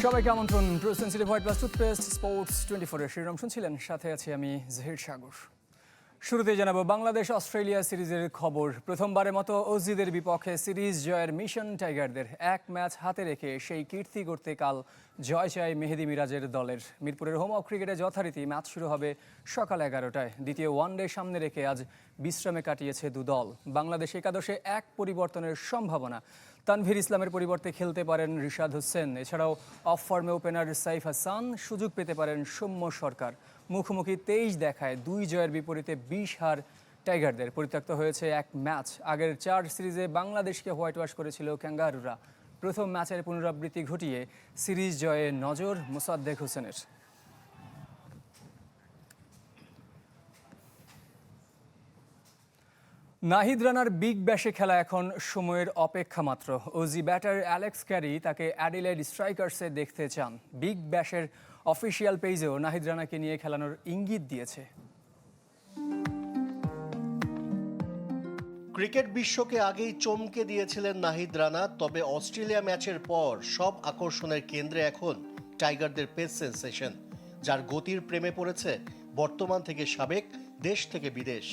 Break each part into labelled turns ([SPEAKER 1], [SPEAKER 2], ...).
[SPEAKER 1] সবাইকে আমন্ত্রণ Bru sensitive white plus toothpaste sports 24 এর শিরোনাম শুনছিলেন, সাথে আছি আমি জহির সাগর। শুরুতেই জানাবো বাংলাদেশ অস্ট্রেলিয়া সিরিজের খবর। প্রথমবারের মতো অজিদের বিপক্ষে সিরিজ জয়ের মিশন টাইগারদের। এক ম্যাচ হাতে রেখে সেই কীর্তি করতে কাল জয় চায় মেহেদী মিরাজের দলের। মিরপুরের হোম অফ ক্রিকেটে যথারীতি ম্যাচ শুরু হবে সকাল 11টায়। দ্বিতীয় ওয়ানডে সামনে রেখে আজ বিশ্রামে কাটিয়েছে দু দল। বাংলাদেশ একাদশে এক পরিবর্তনের সম্ভাবনা। তানভীর ইসলামের পরিবর্তে খেলতে পারেন রিশাদ হোসেন। এছাড়াও অফ ফর্মে ওপেনার সাইফ হাসান, সুযোগ পেতে পারেন সৌম্য সরকার। মুখোমুখি 23 দেখায় 2 জয়ের বিপরীতে 20 হার টাইগারদের। পরিত্যক্ত হয়েছে এক ম্যাচ। আগের 4 সিরিজে বাংলাদেশকে হোয়াইট ওয়াশ করেছিল ক্যাঙ্গারুরা। প্রথম ম্যাচের পুনরাবৃত্তি ঘটিয়ে সিরিজ জয়ে নজর মোসাদ্দেক হোসেনের। নাহিদ রানার বিগ ব্যাশে খেলা এখন সময়ের অপেক্ষা মাত্র। ওজি ব্যাটার অ্যালেক্স ক্যারি তাকে অ্যাডিলেড স্ট্রাইকার্সে দেখতে চান। বিগ ব্যাশের অফিসিয়াল পেজেও নাহিদ রানাকে নিয়ে খেলানোর ইঙ্গিত দিয়েছে।
[SPEAKER 2] ক্রিকেট বিশ্বকে আগেই চমকে দিয়েছিলেন নাহিদ রানা, তবে অস্ট্রেলিয়া ম্যাচের পর সব আকর্ষণের কেন্দ্রে এখন টাইগারদের পেস সেন্সেশন, যার গতির প্রেমে পড়েছে বর্তমান থেকে সাবেক, দেশ থেকে বিদেশ।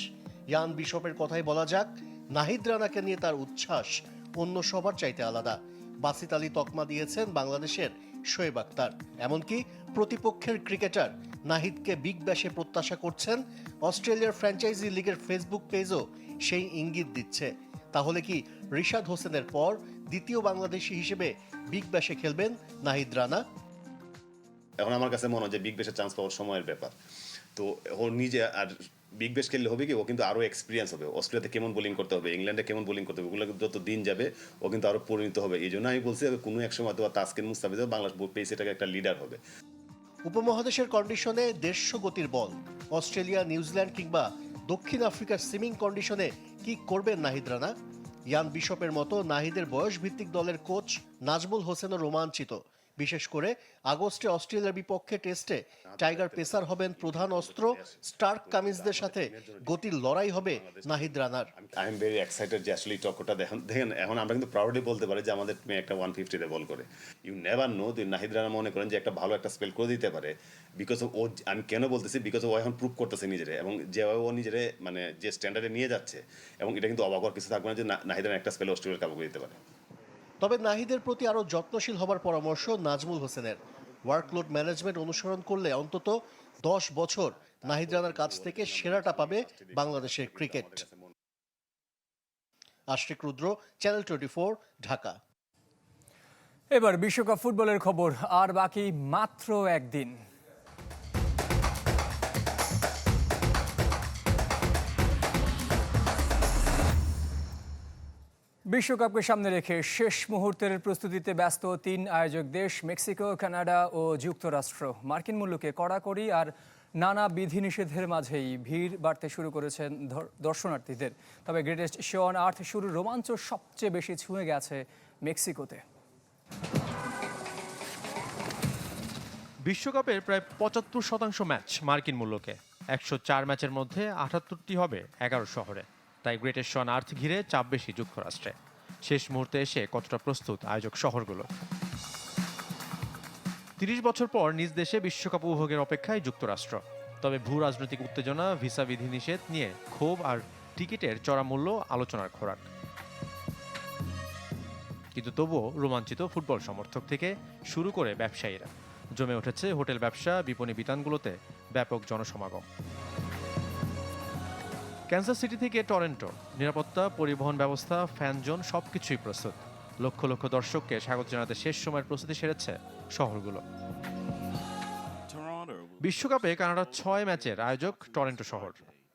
[SPEAKER 2] ইয়ান বিশপের কথাই বলা যাক, নাহিদ রানাকে নিয়ে তার উচ্ছ্বাস অন্য সবার চাইতে আলাদা। বাসিত আলী তকমা দিয়েছেন বাংলাদেশের শোয়েব আখতার। এমনকি প্রতিপক্ষের ক্রিকেটার নাহিদকে বিগ ব্যাশে প্রত্যাশা করছেন। অস্ট্রেলিয়ার ফ্র্যাঞ্চাইজি লিগের ফেসবুক পেজও সেই ইঙ্গিত দিচ্ছে। তাহলে কি রিশাদ হোসেনের পর দ্বিতীয় বাংলাদেশি হিসেবে বিগ ব্যাশে খেলবেন নাহিদ রানা?
[SPEAKER 3] এখন আমার কাছে মনে হয় যে বিগ ব্যাশে চান্স পাওয়ার সময়ের ব্যাপার। তো ওর নিজে আর বিগ ব্যাশ খেললে হবে কি, ও কিন্তু আরও এক্সপিরিয়েন্স হবে। অস্ট্রেলিয়াতে কেমন বোলিং করতে হবে, ইংল্যান্ডে কেমন বোলিং করতে হবে, ওগুলো যত দিন যাবে ও কিন্তু আরও পরিণত হবে। এই জন্য আমি বলছি কোনো এক সময় অথবা তাসকিন মুস্তাফিজ বাংলাদেশ পেস এটাকে একটা লিডার হবে।
[SPEAKER 2] উপমহাদেশের কন্ডিশনে 150 গতির বল, অস্ট্রেলিয়া, নিউজিল্যান্ড কিংবা দক্ষিণ আফ্রিকার সিমিং কন্ডিশনে কি করবেন নাহিদ রানা? ইয়ান বিশপের মতো নাহিদের বয়স ভিত্তিক দলের কোচ নাজমুল হোসেনও রোমাঞ্চিত। বিশেষ করে আগস্টে অস্ট্রেলিয়ার বিপক্ষে টেস্টে টাইগার পেসার হবেন প্রধান অস্ত্র। স্টার্ক কামিন্সদের সাথে গতির লড়াই হবে নাহিদ রানার।
[SPEAKER 3] আই এম ভেরি এক্সাইটেড যে আসলে টক্করটা দেখেন। এখন আমরা কিন্তু প্রাউডলি বলতে পারি যে আমাদের মেয়ে একটা 150-তে বল করে। You never know, Nahid Rana মনে করেন যে একটা ভালো একটা স্পেল করে দিতে পারে। বিকজ ও, আমি কেন বলতেছি, বিকজ ও এখন প্রুভ করতেছে নিজেরে, এবং যেভাবে ও নিজেরে মানে যে স্ট্যান্ডার্ডে নিয়ে যাচ্ছে, এবং এটা কিন্তু অবাক হওয়ার কিছু থাকবে না যে নাহিদ রানা একটা স্পেলে অস্ট্রেলিয়ার কাবু করে দিতে পারে।
[SPEAKER 2] তবে নাহিদের প্রতি আরও যত্নশীল হবার পরামর্শ নাজমুল হোসেনের। ওয়ার্কলোড ম্যানেজমেন্ট অনুসরণ করলে অন্তত 10 বছর নাহিদ রানার কাছ থেকে সেরাটা পাবে বাংলাদেশের ক্রিকেট। আশরিক রুদ্র, চ্যানেল 24, ঢাকা।
[SPEAKER 1] এবার বিশ্বকাপ ফুটবলের খবর। আর বাকি মাত্র একদিন। বিশ্বকাপকে সামনে রেখে শেষ মুহূর্তের প্রস্তুতিতে ব্যস্ত 3 আয়োজক দেশ মেক্সিকো, কানাডা ও যুক্তরাষ্ট্র। মার্কিন মূল্যকে কড়াকড়ি আর নানা বিধিনিষেধের মাঝেই ভিড় বাড়তে শুরু করেছেন দর্শনার্থীদের। তবে গ্রেটেস্ট শো অন আর্থ শুরুর রোমাঞ্চ সবচেয়ে বেশি ছুঁয়ে গেছে মেক্সিকোতে।
[SPEAKER 4] বিশ্বকাপের প্রায় 75% ম্যাচ মার্কিন মূল্যকে। 104 ম্যাচের মধ্যে 78টি হবে 11 শহরে। তাই গ্রেটেস্ট শো অন আর্থ ঘিরে চাপ বেশি যুক্তরাষ্ট্রে। শেষ মুহূর্তে এসে কতটা প্রস্তুত আয়োজক শহরগুলো? 30 বছর পর নিজ দেশে বিশ্বকাপ উপভোগের অপেক্ষায় যুক্তরাষ্ট্র। তবে ভূ রাজনৈতিক উত্তেজনা, ভিসা বিধিনিষেধ নিয়ে ক্ষোভ আর টিকিটের চড়া মূল্য আলোচনার খোরাক। কিন্তু তবুও রোমাঞ্চিত ফুটবল সমর্থক থেকে শুরু করে ব্যবসায়ীরা। জমে উঠেছে হোটেল ব্যবসা, বিপণী বিতানগুলোতে ব্যাপক জনসমাগম। ক্যানসাস সিটি থেকে টরন্টো, নিরাপত্তা, পরিবহন ব্যবস্থা, ফ্যান জোন সবকিছুই প্রস্তুত। লক্ষ লক্ষ দর্শককে স্বাগত জানাতে শেষ সময়ের প্রস্তুতি সেরেছে শহরগুলো। বিশ্বকাপে কানাডার 6 ম্যাচের আয়োজক টরন্টো শহর।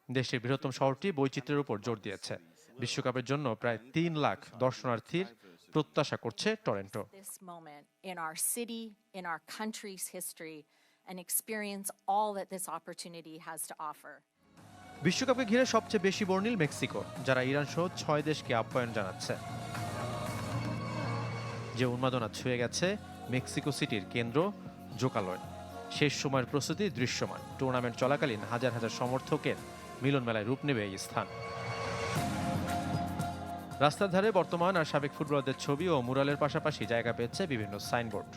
[SPEAKER 4] দেশের বৃহত্তম শহরটি বৈচিত্র্যের উপর জোর দিয়েছে। বিশ্বকাপের জন্য প্রায় 3 লাখ দর্শনার্থীর প্রত্যাশা করছে টরন্টো। বিশ্বকাপকে ঘিরে সবচেয়ে বেশি বর্ণিল মেক্সিকো, যারা ইরান সহ 6 দেশকে আপ্যায়ন জানাচ্ছে। যে উন্মাদনা ছুঁয়ে গেছে মেক্সিকো সিটির কেন্দ্র জোকালয়। শেষ সময়ের প্রস্তুতি দৃশ্যমান। টুর্নামেন্ট চলাকালীন হাজার হাজার সমর্থকের মিলন মেলায় রূপ নেবে এই স্থান। রাস্তার ধারে বর্তমান আর সাবেক ফুটবলারদের ছবি ও মুরালের পাশাপাশি জায়গা পেয়েছে বিভিন্ন সাইনবোর্ড।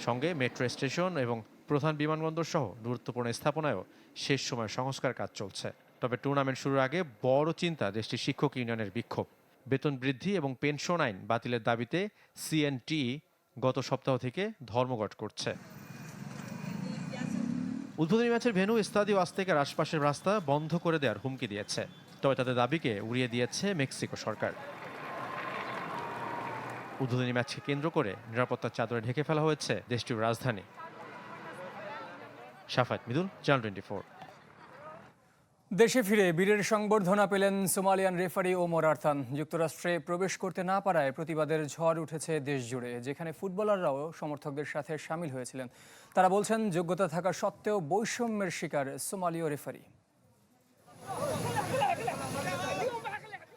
[SPEAKER 4] সঙ্গে মেট্রো স্টেশন এবং প্রধান বিমানবন্দর সহ গুরুত্বপূর্ণ স্থাপনায়ও শেষ সময় সংস্কার কাজ চলছে। তবে টুর্নামেন্ট শুরুর আগে বড় চিন্তা দেশটির শিক্ষক ইউনিয়নের বিক্ষোভ। বেতন বৃদ্ধি এবং পেনশন আইন বাতিলের দাবিতে সিএনটি গত সপ্তাহ থেকে ধর্মঘট করছে। উদ্বোধনী ম্যাচের ভেন্যু স্তাদিও আজতেকার আশপাশের রাস্তা বন্ধ করে দেওয়ার হুমকি দিয়েছে। তবে তাদের দাবিকে উড়িয়ে দিয়েছে মেক্সিকো সরকার। উদ্বোধনী ম্যাচকে কেন্দ্র করে নিরাপত্তার চাদরে ঢেকে ফেলা হয়েছে দেশটির রাজধানী। শাফাত মিদুল, চ্যানেল 24।
[SPEAKER 1] দেশে ফিরে বীরের সংবর্ধনা পেলেন সোমালিয়ান রেফারি ওমর আরতান। যুক্তরাষ্ট্রে প্রবেশ করতে না পারায় প্রতিবাদের ঝড় উঠেছে দেশ জুড়ে, যেখানে ফুটবলাররাও সমর্থকদের সাথে সামিল হয়েছিলেন। তারা বলছেন, যোগ্যতা থাকা সত্ত্বেও বৈষম্যের শিকার সোমালীয় রেফারি।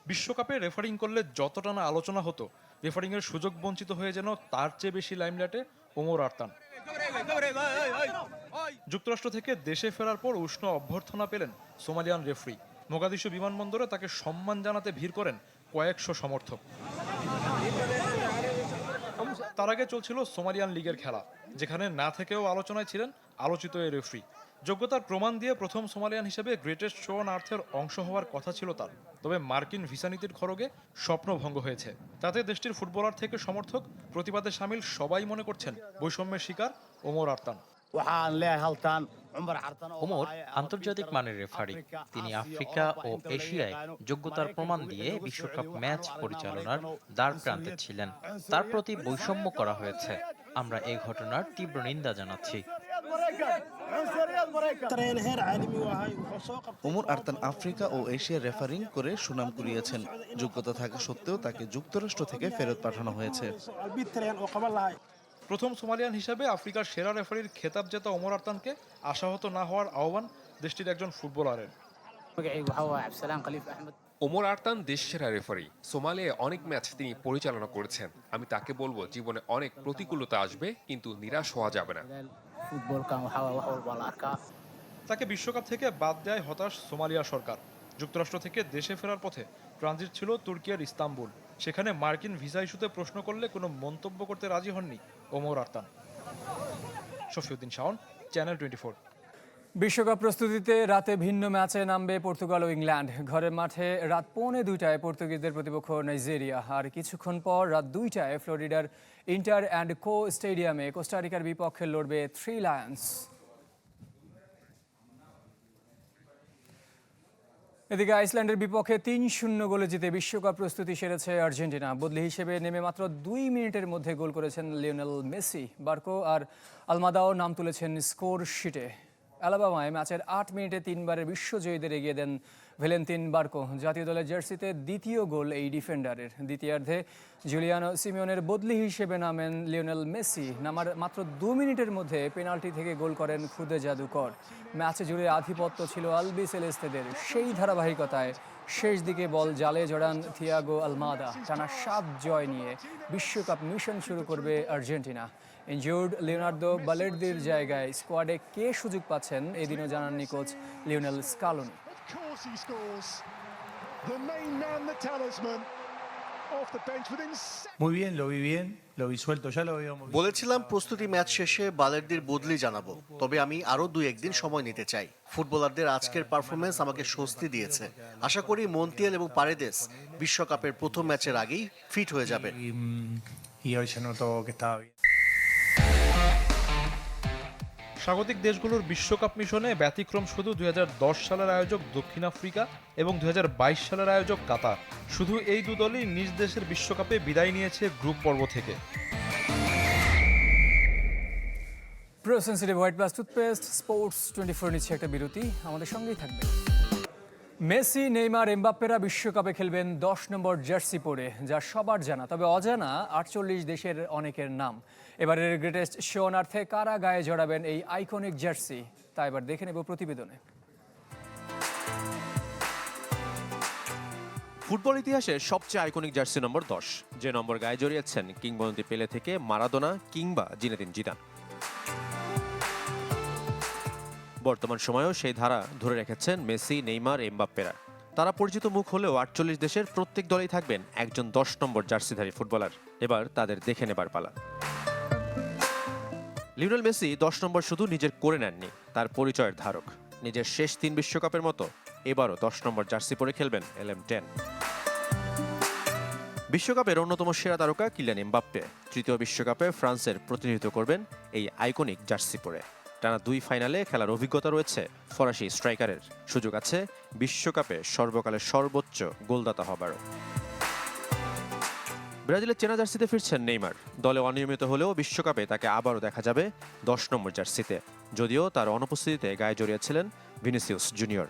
[SPEAKER 5] বিশ্বকাপে রেফারিং করলে যতটা না আলোচনা হতো, রেফারিংয়ের সুযোগ বঞ্চিত হয়ে যেন তার চেয়ে বেশি লাইমলাইটে ওমর আরতান। যুক্তরাষ্ট্র থেকে দেশে ফেরার পর উষ্ণ অভ্যর্থনা পেলেন সোমালিয়ান রেফারি। মোগাদিশু বিমানবন্দরে তাকে সম্মান জানাতে ভিড় করেন কয়েকশো সমর্থক। তার আগে চলছিল সোমালিয়ান লিগের খেলা, যেখানে না থেকেও আলোচনায় ছিলেন আলোচিত এই রেফারি। যোগ্যতার প্রমাণ দিয়ে প্রথম সোমালিয়ান হিসেবে গ্রেটেস্ট শো অন আর্থের অংশ হওয়ার কথা ছিল তার। তবে মার্কিন ভিসা নীতির খড়গে স্বপ্নভঙ্গ হয়েছে। তাতে দেশটির ফুটবলার থেকে সমর্থক, প্রতিবাদে সামিল সবাই মনে করছেন বৈষম্যের শিকার ওমর আরতান।
[SPEAKER 6] ওমর আন্তর্জাতিক মানের রেফারি। তিনি আফ্রিকা ও এশিয়ায় যোগ্যতার প্রমাণ দিয়ে বিশ্বকাপ ম্যাচ পরিচালনার দ্বার প্রান্তে ছিলেন। তার প্রতি বৈষম্য করা হয়েছে। আমরা এই ঘটনার তীব্র নিন্দা জানাচ্ছি।
[SPEAKER 7] ওমর আরতান আফ্রিকা ও এশিয়ার রেফারিং করে সুনাম কুড়িয়েছেন। যোগ্যতা থাকা সত্ত্বেও তাকে যুক্তরাষ্ট্র থেকে ফেরত পাঠানো হয়েছে।
[SPEAKER 5] প্রথম সোমালিয়ান হিসেবে আফ্রিকার সেরা রেফারির খেতাব জেতা ওমর আরতানকে আশাহত না হওয়ার আহ্বান দেশটির একজন ফুটবলারের।
[SPEAKER 8] ওমর আরতান দেশসেরা রেফারি। সোমালিয়ায় অনেক ম্যাচ তিনি পরিচালনা করেছেন। আমি তাকে বলবো, জীবনে অনেক প্রতিকূলতা আসবে, কিন্তু নিরাশ হওয়া যাবে না।
[SPEAKER 5] তাকে বিশ্বকাপ থেকে বাদ দেয় হতাশ সোমালিয়া সরকার। যুক্তরাষ্ট্র থেকে দেশে ফেরার পথে ট্রানজিট ছিল তুর্কিয়ার ইস্তাম্বুল। সেখানে মার্কিন ভিসা ইস্যুতে প্রশ্ন করলে কোনো মন্তব্য করতে রাজি হননি ওমর আরতান। শফিউদ্দিন শাওন, চ্যানেল 24।
[SPEAKER 1] বিশ্বকাপ প্রস্তুতিতে রাতে ভিন্ন ম্যাচে নামবে পর্তুগাল ও ইংল্যান্ড। ঘরের মাঠে রাত 1:45 পর্তুগিজদের প্রতিপক্ষ নাইজেরিয়া। আর কিছুক্ষণ পর রাত 2টায় ফ্লোরিডার ইন্টার অ্যান্ড কো স্টেডিয়ামে কোস্টারিকার বিপক্ষে লড়বে থ্রি লায়ন্স। এদিকে আইসল্যান্ডের বিপক্ষে 3-0 গোলে জিতে বিশ্বকাপ প্রস্তুতি সেরেছে আর্জেন্টিনা। বদলি হিসেবে নেমে মাত্র 2 মিনিটের মধ্যে গোল করেছেন লিওনেল মেসি। বার্কো আর আলমাদাও নাম তুলেছেন স্কোর শিটে। অ্যালাবামায় ম্যাচের 8 মিনিটে 3বারের বিশ্বজয়ীদের এগিয়ে দেন ভ্যালেন্তিন বার্কো। জাতীয় দলের জার্সিতে দ্বিতীয় গোল এই ডিফেন্ডারের। দ্বিতীয়ার্ধে জুলিয়ানো সিমিওনের বদলি হিসেবে নামেন লিওনেল মেসি। নামার মাত্র 2 মিনিটের মধ্যে পেনাল্টি থেকে গোল করেন খুদে জাদুকর। ম্যাচে জুড়ে আধিপত্য ছিল আলবি সেলেস্তেদের। সেই ধারাবাহিকতায় শেষ দিকে বল জালে জড়ান থিয়াগো আলমাদা। টানা 7 জয় নিয়ে বিশ্বকাপ মিশন শুরু করবে আর্জেন্টিনা। ইনজুর্ড লিওনার্দো বালের্দির জায়গায় স্কোয়াডে কে সুযোগ পাচ্ছেন এদিনও জানাননি কোচ লিওনেল স্কালোনি।
[SPEAKER 2] বলেছিলাম প্রস্তুতি ম্যাচ শেষে বালের্দির বদলি জানাবো, তবে আমি আরো 2-1 দিন সময় নিতে চাই। ফুটবলারদের আজকের পারফরমেন্স আমাকে স্বস্তি দিয়েছে। আশা করি মন্টিয়েল এবং পারেদেস বিশ্বকাপের প্রথম ম্যাচের আগেই ফিট হয়ে যাবে।
[SPEAKER 5] স্বাগতিক দেশগুলোর বিশ্বকাপ মিশনে ব্যতিক্রম শুধু 2010 সালের আয়োজক দক্ষিণ আফ্রিকা এবং 2022 সালের আয়োজক কাতার। শুধু এই দু দলই নিজ দেশের বিশ্বকাপে বিদায় নিয়েছে গ্রুপ পর্ব থেকে।
[SPEAKER 1] Pro sensitive white plus toothpaste sports 24 নিচ্ছে একটা বিরতি, আমাদের সঙ্গেই থাকবে। মেসি, নেইমার, এমবাপ্পেরা বিশ্বকাপে খেলবেন 10 নম্বর জার্সি পরে, যা সবার জানা। তবে অজানা 48 দেশের অনেকের নাম। এবারের গ্রেটেস্ট শো অন আর্থে কারা গায়ে জড়াবেন এই আইকনিক জার্সি, তা এবার দেখে নেব প্রতিবেদনে।
[SPEAKER 4] ফুটবল ইতিহাসে সবচেয়ে আইকনিক জার্সি নম্বর 10, যে নম্বর গায়ে জড়িয়েছেন কিংবদন্তি পেলে থেকে মারাদোনা কিংবা জিনেদিন জিদান। বর্তমান সময়েও সেই ধারা ধরে রেখেছেন মেসি, নেইমার, এমবাপ্পেরা। তারা পরিচিত মুখ হলেও 48 দেশের প্রত্যেক দলেই থাকবেন একজন 10 নম্বর জার্সিধারী ফুটবলার। এবার তাদের দেখে নেবার পালা। লিওনেল মেসি 10 নম্বর শুধু নিজের করে নেননি, তার পরিচয়ের ধারক। নিজের শেষ 3 বিশ্বকাপের মতো এবারও 10 নম্বর জার্সি পরে খেলবেন LM10। বিশ্বকাপের অন্যতম সেরা তারকা কিলিয়ান এমবাপ্পে তৃতীয় বিশ্বকাপে ফ্রান্সের প্রতিনিধিত্ব করবেন এই আইকনিক জার্সি পরে। টানা 2 ফাইনালে খেলার অভিজ্ঞতা রয়েছে ফরাসি স্ট্রাইকারের। সুযোগ আছে বিশ্বকাপে সর্বকালের সর্বোচ্চ গোলদাতা হবারও। ব্রাজিলের চেনা জার্সিতে ফিরছেন নেইমার। দলে অনিয়মিত হলেও বিশ্বকাপে তাকে আবারও দেখা যাবে 10 নম্বর জার্সিতে, যদিও তার অনুপস্থিতিতে গায়ে জড়িয়েছিলেন ভিনিসিয়াস জুনিয়র।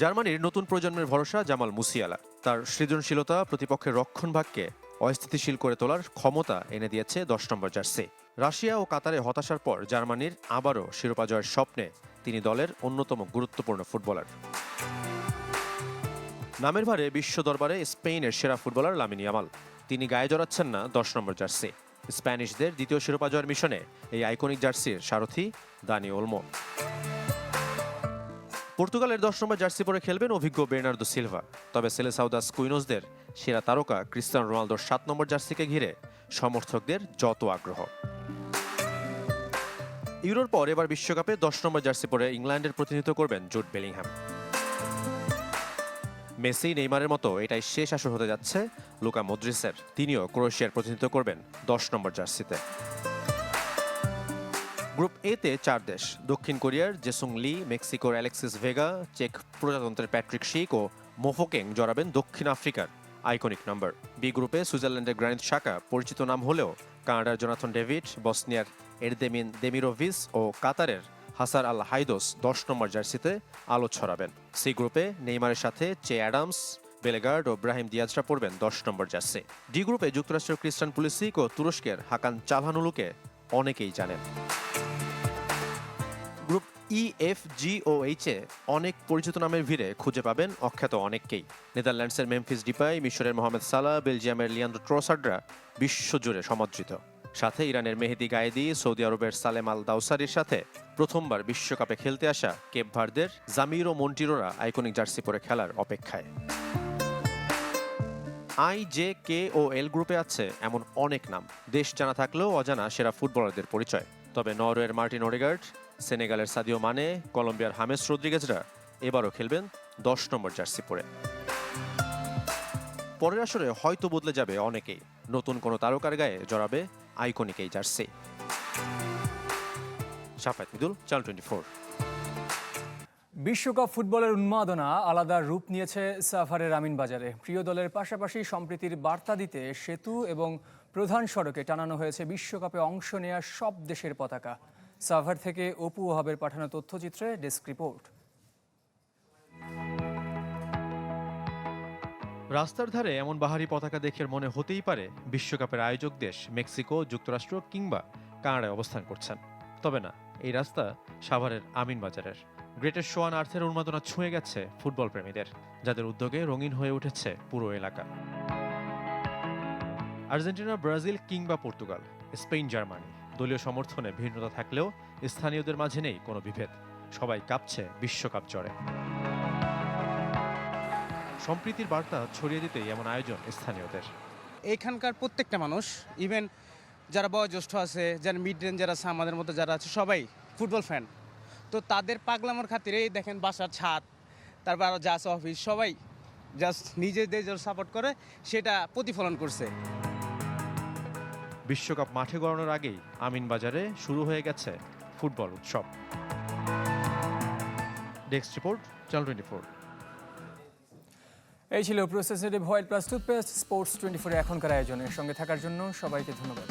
[SPEAKER 4] জার্মানির নতুন প্রজন্মের ভরসা জামাল মুসিয়ালা। তার সৃজনশীলতা প্রতিপক্ষের রক্ষণভাগকে অস্থিতিশীল করে তোলার ক্ষমতা এনে দিয়েছে 10 নম্বর জার্সি। রাশিয়া ও কাতারে হতাশার পর জার্মানির আবারও শিরোপা জয়ের স্বপ্নে তিনি দলের অন্যতম গুরুত্বপূর্ণ ফুটবলার। নামের ভারে বিশ্ব দরবারে স্পেনের সেরা ফুটবলার লামিন ইয়ামাল। তিনি গায়ে জড়াচ্ছেন না 10 নম্বর জার্সি। স্প্যানিশদের দ্বিতীয় শিরোপা জয়ের মিশনে এই আইকনিক জার্সির সারথি দানি ওলমো। পর্তুগালের 10 নম্বর জার্সি পরে খেলবেন অভিজ্ঞ বের্নার্দো সিলভা। তবে সেলেসাউদাস কুইনোসদের সেরা তারকা ক্রিস্টিয়ানো রোনালদোর 7 নম্বর জার্সিকে ঘিরে সমর্থকদের যত আগ্রহ। ইউরোর পর এবার বিশ্বকাপে 10 নম্বর জার্সি পরে ইংল্যান্ডের প্রতিনিধিত্ব করবেন জুড বেলিংহ্যাম। মেসি নেইমারের মতো এটাই শেষ আসর হতে যাচ্ছে লুকা মদ্রিচের। তিনিও ক্রোয়েশিয়ার প্রতিনিধিত্ব করবেন 10 নম্বর জার্সিতে। গ্রুপ এতে 4 দেশ, দক্ষিণ কোরিয়ার জেসুং লি, মেক্সিকোর অ্যালেক্সিস ভেগা, চেক প্রজাতন্ত্রের প্যাট্রিক শিক ও মোফোকেং জড়াবেন দক্ষিণ আফ্রিকার আইকনিক নাম্বার। বি গ্রুপে সুইজারল্যান্ডের গ্রানিত শাকা পরিচিত নাম হলেও কানাডার জোনাথন ডেভিড, বসনিয়ার এরদেমিন দেমিরোভিস ও কাতারের হাসার আল হাইদোস 10 নম্বর জার্সিতে আলো ছড়াবেন। সি গ্রুপে নেইমারের সাথে চে অ্যাডামস, বেলেগার্ড ও ব্রাহিম দিয়াজরা পড়বেন 10 নম্বর জার্সি। ডি গ্রুপে যুক্তরাষ্ট্রের ক্রিস্টান পুলিসিক ও তুরস্কের হাকান চালহানুলুকে অনেকেই জানেন। গ্রুপ ই, এফ, জি ও এইচে অনেক পরিচিত নামের ভিড়ে খুঁজে পাবেন অখ্যাত অনেককেই। নেদারল্যান্ডসের মেমফিস ডিপাই, মিশরের মোহাম্মদ সালাহ, বেলজিয়ামের লিয়ান্দ্রো ট্রোসার্ডরা বিশ্বজুড়ে সমাদৃত। সাথে ইরানের মেহেদি গায়েদি, সৌদি আরবের সালেম আল দাউসারির সাথে প্রথমবার বিশ্বকাপে খেলতে আসা কেপ ভার্দের জামির ও মন্টিরোরা আইকনিক জার্সি পরে খেলার অপেক্ষায়। আই, জে, কে ও এল গ্রুপে আছে এমন অনেক নাম। দেশ জানা থাকলেও অজানা সেরা ফুটবলারদের পরিচয়। তবে নরওয়ের মার্টিন ওডেগার্ড, সেনেগালের সাদিও মানে, কলম্বিয়ার হামেস রদ্রিগেজরা এবারও খেলবেন 10 নম্বর জার্সি পরে। পরের আসরে হয়তো বদলে যাবে অনেকেই। নতুন কোনো তারকার গায়ে জড়াবে আইকনিক এই জার্সি। শাফাত মিদুল, চ্যানেল 24।
[SPEAKER 1] বিশ্বকাপ ফুটবলের উন্মাদনা আলাদা রূপ নিয়েছে সাভারের আমিনবাজারে। প্রিয় দলের পাশাপাশি সম্প্রীতির বার্তা দিতে সেতু এবং প্রধান সড়কে টানানো হয়েছে বিশ্বকাপে অংশ নেওয়া সব দেশের পতাকা। সাভার থেকে অপু ওহাবের পাঠানো তথ্যচিত্রে ডেস্ক রিপোর্ট।
[SPEAKER 4] রাস্তার ধারে এমন বাহারি পতাকা দেখে মনে হতেই পারে বিশ্বকাপের আয়োজক দেশ মেক্সিকো, যুক্তরাষ্ট্র কিংবা কানাডায় অবস্থান করছেন। তবে না, এই রাস্তা সাভারের আমিনবাজারের। গ্রেটেস্ট শো অন আর্থের উন্মাদনা ছুঁয়ে গেছে ফুটবল প্রেমীদের, যাদের উদ্যোগে রঙিন হয়ে উঠেছে পুরো এলাকা। আর্জেন্টিনা, ব্রাজিল কিংবা পর্তুগাল, স্পেন, জার্মানি দলীয় সমর্থনে ভিন্নতা থাকলেও স্থানীয়দের মাঝে নেই কোনো বিভেদ। সবাই কাঁপছে বিশ্বকাপ জয়ে। সম্প্রীতির বার্তা ছড়িয়ে দিতেই এমন আয়োজন স্থানীয়দের।
[SPEAKER 9] এইখানকার প্রত্যেকটা মানুষ, ইভেন যারা বয়োজ্যেষ্ঠ আছে, যারা মিড রেঞ্জার আছে, আমাদের মতো যারা আছে, সবাই ফুটবল ফ্যান। তো তাদের পাগলামোর খাতিরেই দেখেন বাসার ছাদ, তারপর আরও যা আছে অফিস, সবাই জাস্ট নিজেদের যারা সাপোর্ট করে সেটা প্রতিফলন করছে।
[SPEAKER 4] বিশ্বকাপ মাঠে গড়ানোর আগেই আমিনবাজারে শুরু হয়ে গেছে ফুটবল উৎসব। Desk report, channel 24।
[SPEAKER 1] এই ছিল প্রসেসিভ হোয়াইট প্লাস টুথপেস্ট স্পোর্টস 24 এখনকার আয়োজনের সঙ্গে থাকার জন্য সবাইকে ধন্যবাদ।